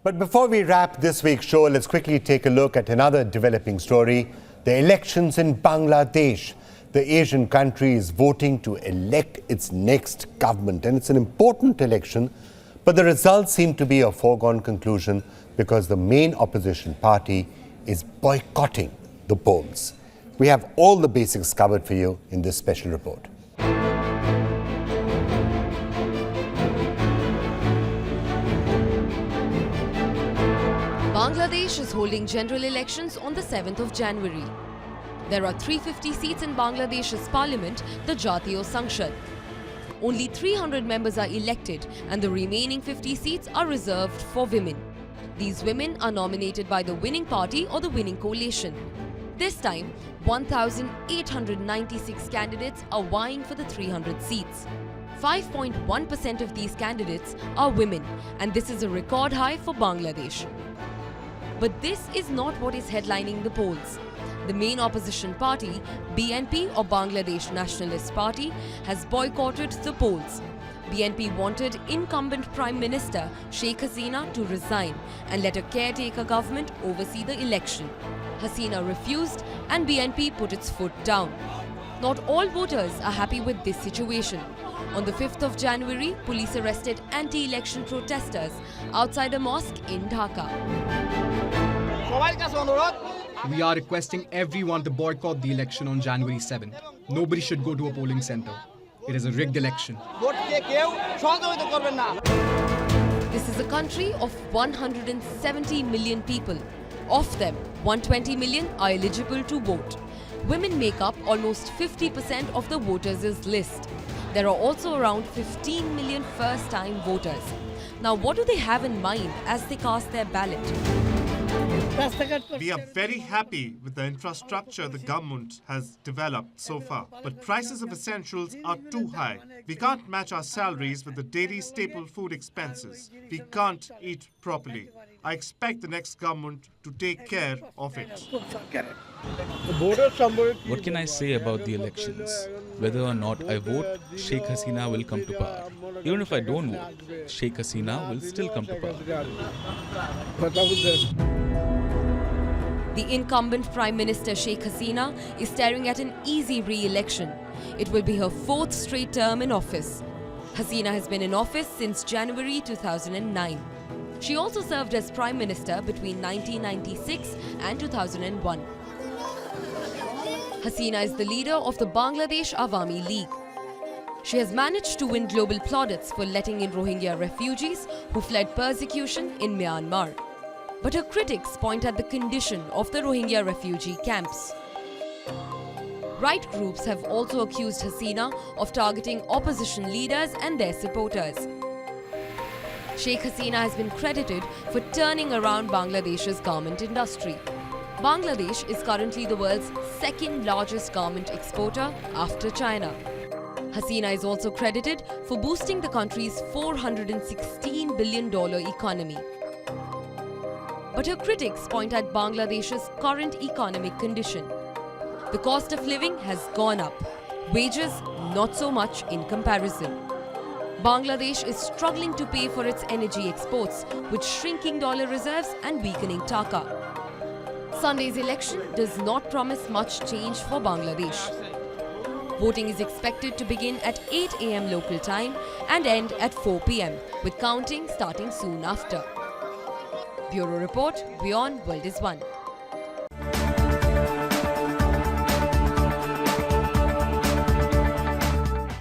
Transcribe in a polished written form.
But before we wrap this week's show, let's quickly take a look at another developing story, the elections in Bangladesh. The Asian country is voting to elect its next government, and it's an important election, but the results seem to be a foregone conclusion because the main opposition party is boycotting the polls. We have all the basics covered for you in this special report. Bangladesh is holding general elections on the 7th of January. There are 350 seats in Bangladesh's parliament, the Jatiyo Sangshad. Only 300 members are elected and the remaining 50 seats are reserved for women. These women are nominated by the winning party or the winning coalition. This time, 1,896 candidates are vying for the 300 seats. 5.1% of these candidates are women, and this is a record high for Bangladesh. But this is not what is headlining the polls. The main opposition party, BNP or Bangladesh Nationalist Party, has boycotted the polls. BNP wanted incumbent Prime Minister Sheikh Hasina to resign and let a caretaker government oversee the election. Hasina refused and BNP put its foot down. Not all voters are happy with this situation. On the 5th of January, police arrested anti-election protesters outside a mosque in Dhaka. We are requesting everyone to boycott the election on January 7th. Nobody should go to a polling center. It is a rigged election. This is a country of 170 million people. Of them, 120 million are eligible to vote. Women make up almost 50% of the voters' list. There are also around 15 million first-time voters. Now, what do they have in mind as they cast their ballot? We are very happy with the infrastructure the government has developed so far. But prices of essentials are too high. We can't match our salaries with the daily staple food expenses. We can't eat properly. I expect the next government to take care of it. What can I say about the elections? Whether or not I vote, Sheikh Hasina will come to power. Even if I don't vote, Sheikh Hasina will still come to power. The incumbent Prime Minister Sheikh Hasina is staring at an easy re-election. It will be her 4th straight term in office. Hasina has been in office since January 2009. She also served as Prime Minister between 1996 and 2001. Hasina is the leader of the Bangladesh Awami League. She has managed to win global plaudits for letting in Rohingya refugees who fled persecution in Myanmar. But her critics point at the condition of the Rohingya refugee camps. Right groups have also accused Hasina of targeting opposition leaders and their supporters. Sheikh Hasina has been credited for turning around Bangladesh's garment industry. Bangladesh is currently the world's 2nd largest garment exporter after China. Hasina is also credited for boosting the country's $416 billion economy. But her critics point at Bangladesh's current economic condition. The cost of living has gone up, wages not so much in comparison. Bangladesh is struggling to pay for its energy exports with shrinking dollar reserves and weakening taka. Sunday's election does not promise much change for Bangladesh. Voting is expected to begin at 8 a.m. local time and end at 4 p.m. with counting starting soon after. Bureau Report, WION World is One.